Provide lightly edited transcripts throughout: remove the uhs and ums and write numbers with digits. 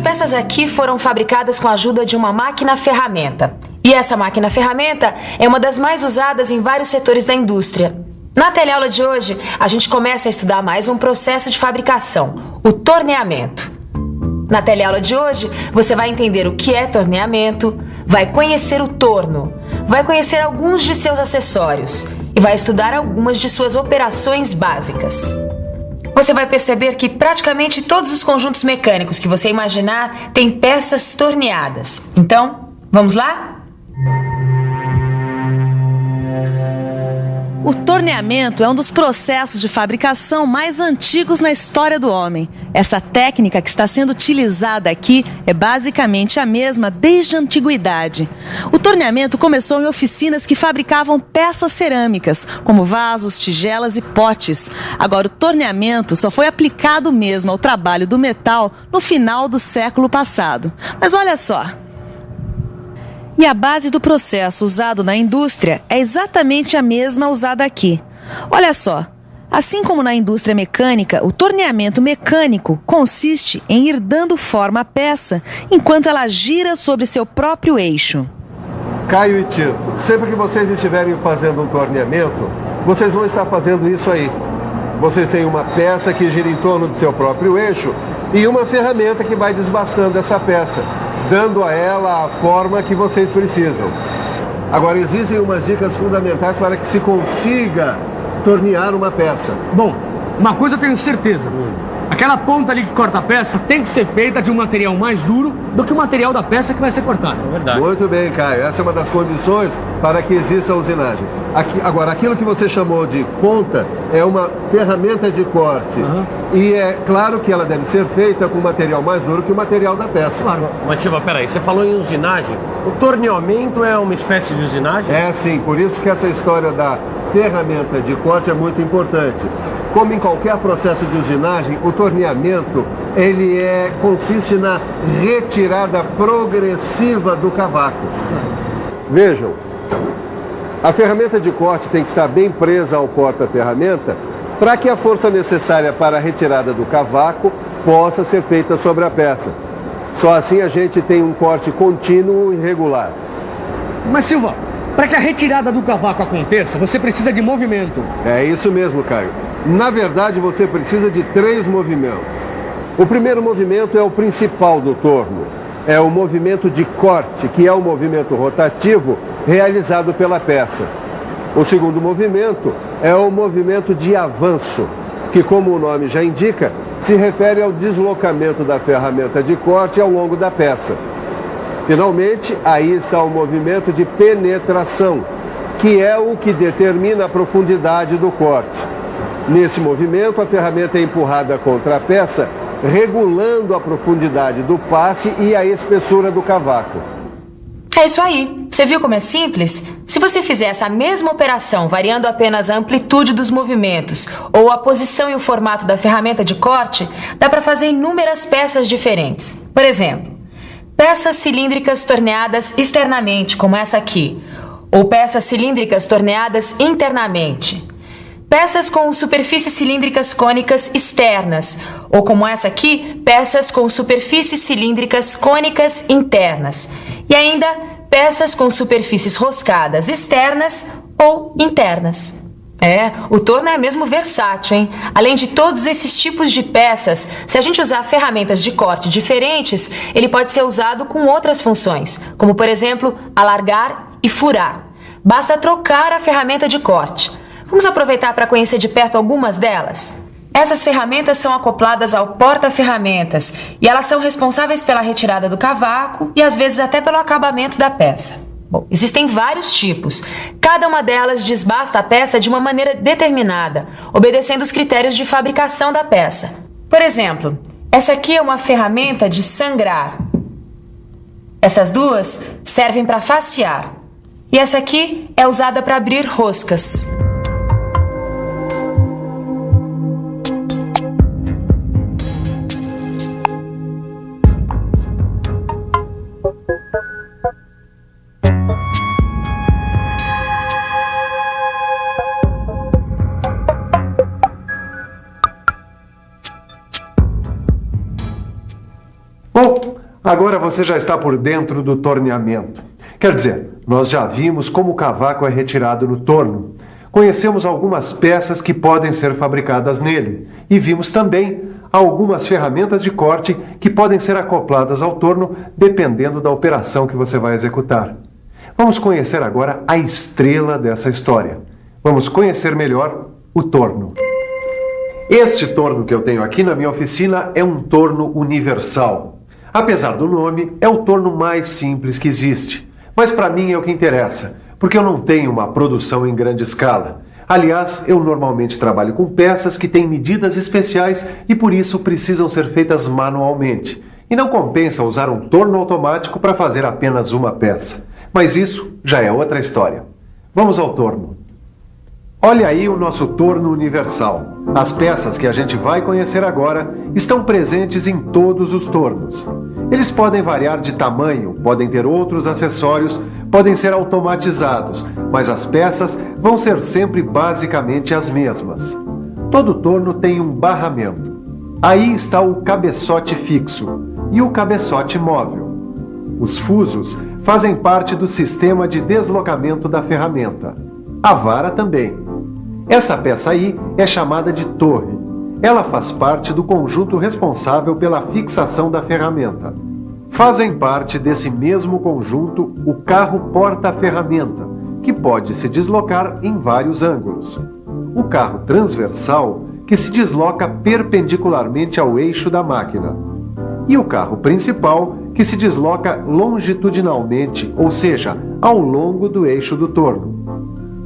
peças aqui foram fabricadas com a ajuda de uma máquina-ferramenta. E essa máquina-ferramenta é uma das mais usadas em vários setores da indústria. Na teleaula de hoje, a gente começa a estudar mais um processo de fabricação, o torneamento. Na teleaula de hoje, você vai entender o que é torneamento, vai conhecer o torno, vai conhecer alguns de seus acessórios e vai estudar algumas de suas operações básicas. Você vai perceber que praticamente todos os conjuntos mecânicos que você imaginar têm peças torneadas. Então, vamos lá? O torneamento é um dos processos de fabricação mais antigos na história do homem. Essa técnica que está sendo utilizada aqui é basicamente a mesma desde a antiguidade. O torneamento começou em oficinas que fabricavam peças cerâmicas, como vasos, tigelas e potes. Agora, o torneamento só foi aplicado mesmo ao trabalho do metal no final do século passado. Mas olha só. E a base do processo usado na indústria é exatamente a mesma usada aqui. Olha só, assim como na indústria mecânica, o torneamento mecânico consiste em ir dando forma à peça enquanto ela gira sobre seu próprio eixo. Caio e Tito, sempre que vocês estiverem fazendo um torneamento, vocês vão estar fazendo isso aí. Vocês têm uma peça que gira em torno do seu próprio eixo e uma ferramenta que vai desbastando essa peça, dando a ela a forma que vocês precisam. Agora, existem umas dicas fundamentais para que se consiga tornear uma peça. Bom, uma coisa eu tenho certeza. Aquela ponta ali que corta a peça tem que ser feita de um material mais duro do que o material da peça que vai ser cortada. É verdade. Muito bem, Caio. Essa é uma das condições para que exista a usinagem. Agora, aquilo que você chamou de ponta é uma ferramenta de corte. E é claro que ela deve ser feita com material mais duro que o material da peça. Claro. Mas, Silva, peraí, você falou em usinagem. O torneamento é uma espécie de usinagem? É sim, por isso que essa história da ferramenta de corte é muito importante. Como em qualquer processo de usinagem, o torneamento consiste na retirada progressiva do cavaco. Vejam, a ferramenta de corte tem que estar bem presa ao porta-ferramenta para que a força necessária para a retirada do cavaco possa ser feita sobre a peça. Só assim a gente tem um corte contínuo e regular. Mas, Silva, para que a retirada do cavaco aconteça, você precisa de movimento. É isso mesmo, Caio. Na verdade, você precisa de 3 movimentos. O primeiro movimento é o principal do torno. É o movimento de corte, que é o movimento rotativo realizado pela peça. O segundo movimento é o movimento de avanço, que, como o nome já indica, se refere ao deslocamento da ferramenta de corte ao longo da peça. Finalmente, aí está o movimento de penetração, que é o que determina a profundidade do corte. Nesse movimento, a ferramenta é empurrada contra a peça, regulando a profundidade do passe e a espessura do cavaco. É isso aí. Você viu como é simples? Se você fizer essa mesma operação, variando apenas a amplitude dos movimentos ou a posição e o formato da ferramenta de corte, dá para fazer inúmeras peças diferentes. Por exemplo, peças cilíndricas torneadas externamente, como essa aqui, ou peças cilíndricas torneadas internamente. Peças com superfícies cilíndricas cônicas externas, ou como essa aqui, peças com superfícies cilíndricas cônicas internas. E ainda, peças com superfícies roscadas externas ou internas. O torno é mesmo versátil, hein? Além de todos esses tipos de peças, se a gente usar ferramentas de corte diferentes, ele pode ser usado com outras funções, como por exemplo, alargar e furar. Basta trocar a ferramenta de corte. Vamos aproveitar para conhecer de perto algumas delas? Essas ferramentas são acopladas ao porta-ferramentas e elas são responsáveis pela retirada do cavaco e às vezes até pelo acabamento da peça. Bom, existem vários tipos. Cada uma delas desbasta a peça de uma maneira determinada, obedecendo os critérios de fabricação da peça. Por exemplo, essa aqui é uma ferramenta de sangrar. Essas duas servem para facear. E essa aqui é usada para abrir roscas. Bom, Agora você já está por dentro do torneamento. Quer dizer, nós já vimos como o cavaco é retirado no torno. Conhecemos algumas peças que podem ser fabricadas nele. E vimos também algumas ferramentas de corte que podem ser acopladas ao torno dependendo da operação que você vai executar. Vamos conhecer agora a estrela dessa história. Vamos conhecer melhor o torno. Este torno que eu tenho aqui na minha oficina é um torno universal. Apesar do nome, é o torno mais simples que existe. Mas para mim é o que interessa, porque eu não tenho uma produção em grande escala. Aliás, eu normalmente trabalho com peças que têm medidas especiais e por isso precisam ser feitas manualmente. E não compensa usar um torno automático para fazer apenas uma peça. Mas isso já é outra história. Vamos ao torno. Olha aí o nosso torno universal. As peças que a gente vai conhecer agora estão presentes em todos os tornos. Eles podem variar de tamanho, podem ter outros acessórios, podem ser automatizados, mas as peças vão ser sempre basicamente as mesmas. Todo torno tem um barramento. Aí está o cabeçote fixo e o cabeçote móvel. Os fusos fazem parte do sistema de deslocamento da ferramenta. A vara também. Essa peça aí é chamada de torre. Ela faz parte do conjunto responsável pela fixação da ferramenta. Fazem parte desse mesmo conjunto o carro porta-ferramenta, que pode se deslocar em vários ângulos. O carro transversal, que se desloca perpendicularmente ao eixo da máquina. E o carro principal, que se desloca longitudinalmente, ou seja, ao longo do eixo do torno.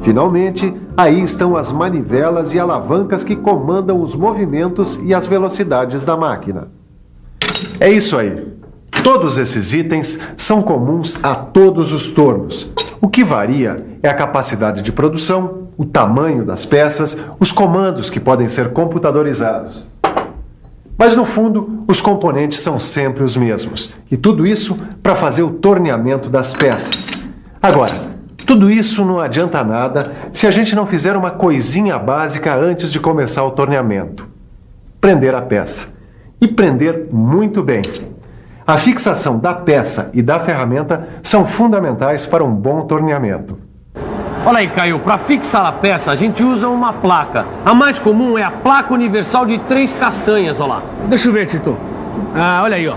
Finalmente, aí estão as manivelas e alavancas que comandam os movimentos e as velocidades da máquina. É isso aí. Todos esses itens são comuns a todos os tornos. O que varia é a capacidade de produção, o tamanho das peças, os comandos que podem ser computadorizados. Mas no fundo, os componentes são sempre os mesmos. E tudo isso para fazer o torneamento das peças. Agora, tudo isso não adianta nada se a gente não fizer uma coisinha básica antes de começar o torneamento. Prender a peça. E prender muito bem. A fixação da peça e da ferramenta são fundamentais para um bom torneamento. Olha aí, Caio, para fixar a peça a gente usa uma placa. A mais comum é a placa universal de 3 castanhas, olha lá. Deixa eu ver, Tito. Olha aí, ó.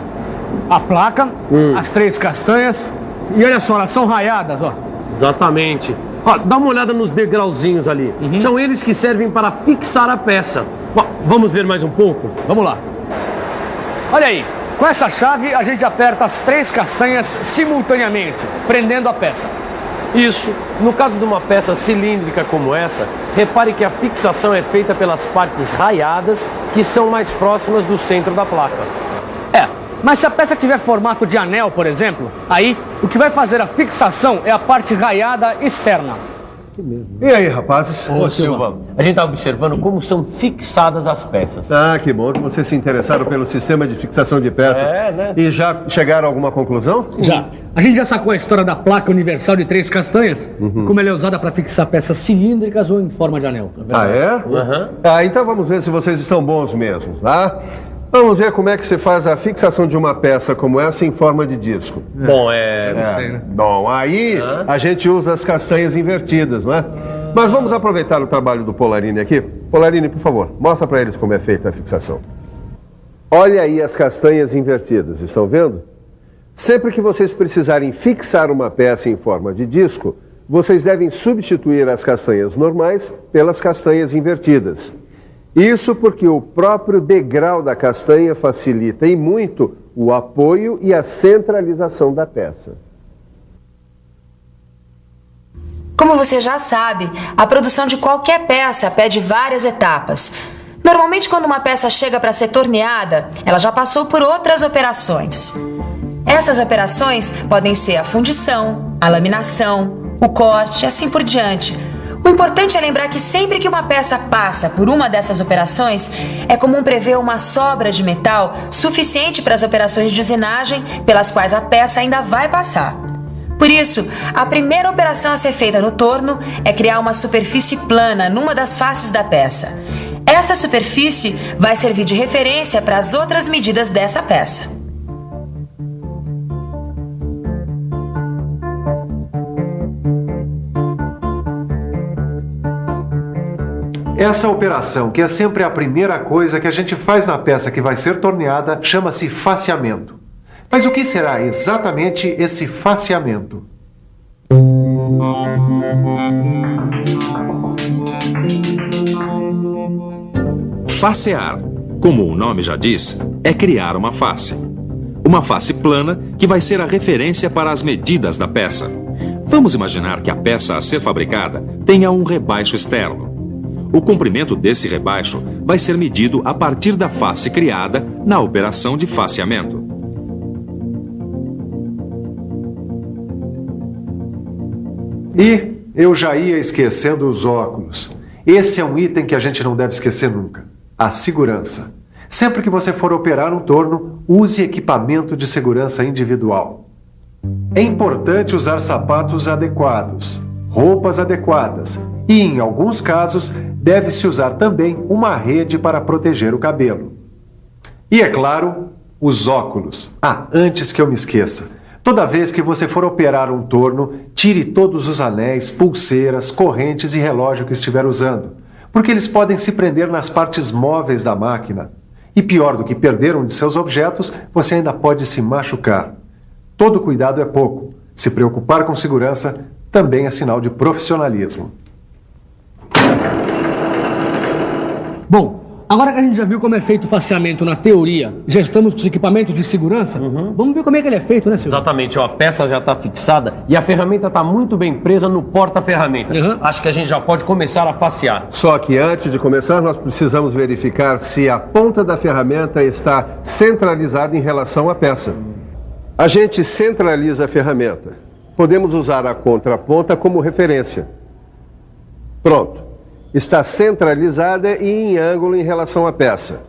A placa, as 3 castanhas. E olha só, elas são raiadas, ó. Exatamente. Ó, dá uma olhada nos degrauzinhos ali. São eles que servem para fixar a peça. Bom, vamos ver mais um pouco? Vamos lá. Olha aí. Com essa chave a gente aperta as 3 castanhas simultaneamente, prendendo a peça. Isso. No caso de uma peça cilíndrica como essa, repare que a fixação é feita pelas partes raiadas que estão mais próximas do centro da placa. Mas se a peça tiver formato de anel, por exemplo, aí o que vai fazer a fixação é a parte raiada externa. E aí, rapazes? Ô, Silva, a gente está observando como são fixadas as peças. Ah, que bom que vocês se interessaram pelo sistema de fixação de peças. Né? E já chegaram a alguma conclusão? Já. A gente já sacou a história da placa universal de 3 castanhas, como ela é usada para fixar peças cilíndricas ou em forma de anel. Ah, é? Então vamos ver se vocês estão bons mesmo, tá? Vamos ver como é que se faz a fixação de uma peça como essa em forma de disco. Bom, Bom, aí a gente usa as castanhas invertidas, não é? Mas vamos aproveitar o trabalho do Polarini aqui. Polarini, por favor, mostra para eles como é feita a fixação. Olha aí as castanhas invertidas, estão vendo? Sempre que vocês precisarem fixar uma peça em forma de disco, vocês devem substituir as castanhas normais pelas castanhas invertidas. Isso porque o próprio degrau da castanha facilita e muito o apoio e a centralização da peça. Como você já sabe, a produção de qualquer peça pede várias etapas. Normalmente, quando uma peça chega para ser torneada, ela já passou por outras operações. Essas operações podem ser a fundição, a laminação, o corte e assim por diante. O importante é lembrar que sempre que uma peça passa por uma dessas operações, é comum prever uma sobra de metal suficiente para as operações de usinagem pelas quais a peça ainda vai passar. Por isso, a primeira operação a ser feita no torno é criar uma superfície plana numa das faces da peça. Essa superfície vai servir de referência para as outras medidas dessa peça. Essa operação, que é sempre a primeira coisa que a gente faz na peça que vai ser torneada, chama-se faceamento. Mas o que será exatamente esse faceamento? Facear, como o nome já diz, é criar uma face. Uma face plana que vai ser a referência para as medidas da peça. Vamos imaginar que a peça a ser fabricada tenha um rebaixo externo. O comprimento desse rebaixo vai ser medido a partir da face criada na operação de faceamento. E eu já ia esquecendo os óculos. Esse é um item que a gente não deve esquecer nunca. A segurança. Sempre que você for operar um torno, use equipamento de segurança individual. É importante usar sapatos adequados, roupas adequadas e, em alguns casos, deve-se usar também uma rede para proteger o cabelo. E, é claro, os óculos. Antes que eu me esqueça. Toda vez que você for operar um torno, tire todos os anéis, pulseiras, correntes e relógio que estiver usando, porque eles podem se prender nas partes móveis da máquina. E pior do que perder um de seus objetos, você ainda pode se machucar. Todo cuidado é pouco. Se preocupar com segurança também é sinal de profissionalismo. Bom, agora que a gente já viu como é feito o faceamento na teoria, já estamos com os equipamentos de segurança, vamos ver como é que ele é feito, né, Silvio? Exatamente, ó, a peça já está fixada e a ferramenta está muito bem presa no porta-ferramenta. Acho que a gente já pode começar a facear. Só que antes de começar, nós precisamos verificar se a ponta da ferramenta está centralizada em relação à peça. A gente centraliza a ferramenta. Podemos usar a contraponta como referência. Pronto. Está centralizada e em ângulo em relação à peça.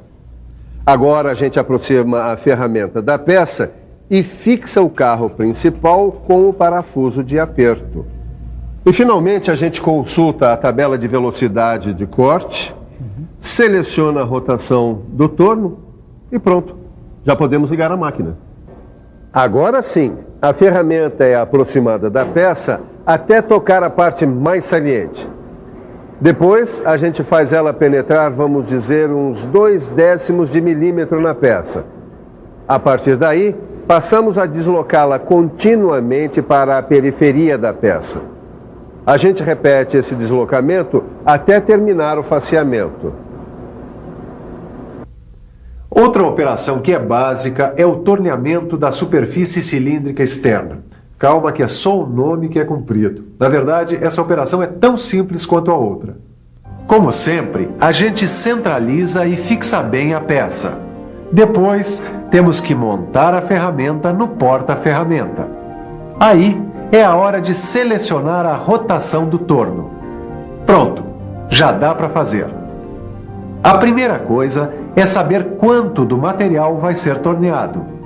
Agora a gente aproxima a ferramenta da peça e fixa o carro principal com o parafuso de aperto. E finalmente a gente consulta a tabela de velocidade de corte, seleciona a rotação do torno e pronto, já podemos ligar a máquina. Agora sim, a ferramenta é aproximada da peça até tocar a parte mais saliente. Depois, a gente faz ela penetrar, vamos dizer, uns 0,2 de milímetro na peça. A partir daí, passamos a deslocá-la continuamente para a periferia da peça. A gente repete esse deslocamento até terminar o faceamento. Outra operação que é básica é o torneamento da superfície cilíndrica externa. Calma que é só o nome que é cumprido. Na verdade, essa operação é tão simples quanto a outra. Como sempre, a gente centraliza e fixa bem a peça. Depois, temos que montar a ferramenta no porta-ferramenta. Aí, é a hora de selecionar a rotação do torno. Pronto, já dá para fazer. A primeira coisa é saber quanto do material vai ser torneado.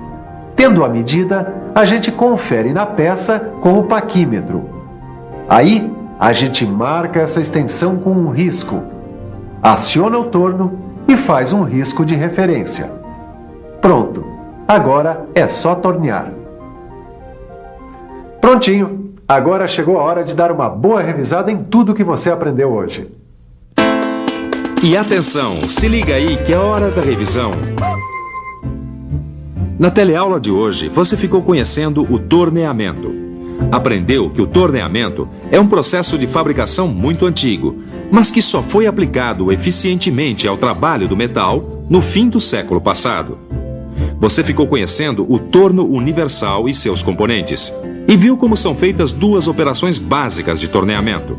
Tendo a medida, a gente confere na peça com o paquímetro. Aí, a gente marca essa extensão com um risco, aciona o torno e faz um risco de referência. Pronto, agora é só tornear. Prontinho, agora chegou a hora de dar uma boa revisada em tudo que você aprendeu hoje. E atenção, se liga aí que é hora da revisão. Na teleaula de hoje, você ficou conhecendo o torneamento. Aprendeu que o torneamento é um processo de fabricação muito antigo, mas que só foi aplicado eficientemente ao trabalho do metal no fim do século passado. Você ficou conhecendo o torno universal e seus componentes, e viu como são feitas duas operações básicas de torneamento: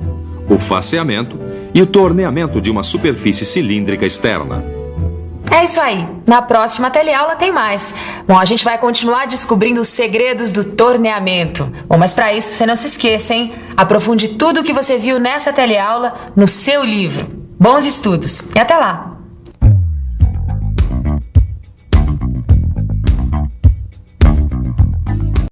o faceamento e o torneamento de uma superfície cilíndrica externa. É isso aí. Na próxima teleaula tem mais. Bom, a gente vai continuar descobrindo os segredos do torneamento. Bom, mas para isso, você não se esqueça, hein? Aprofunde tudo o que você viu nessa teleaula no seu livro. Bons estudos e até lá!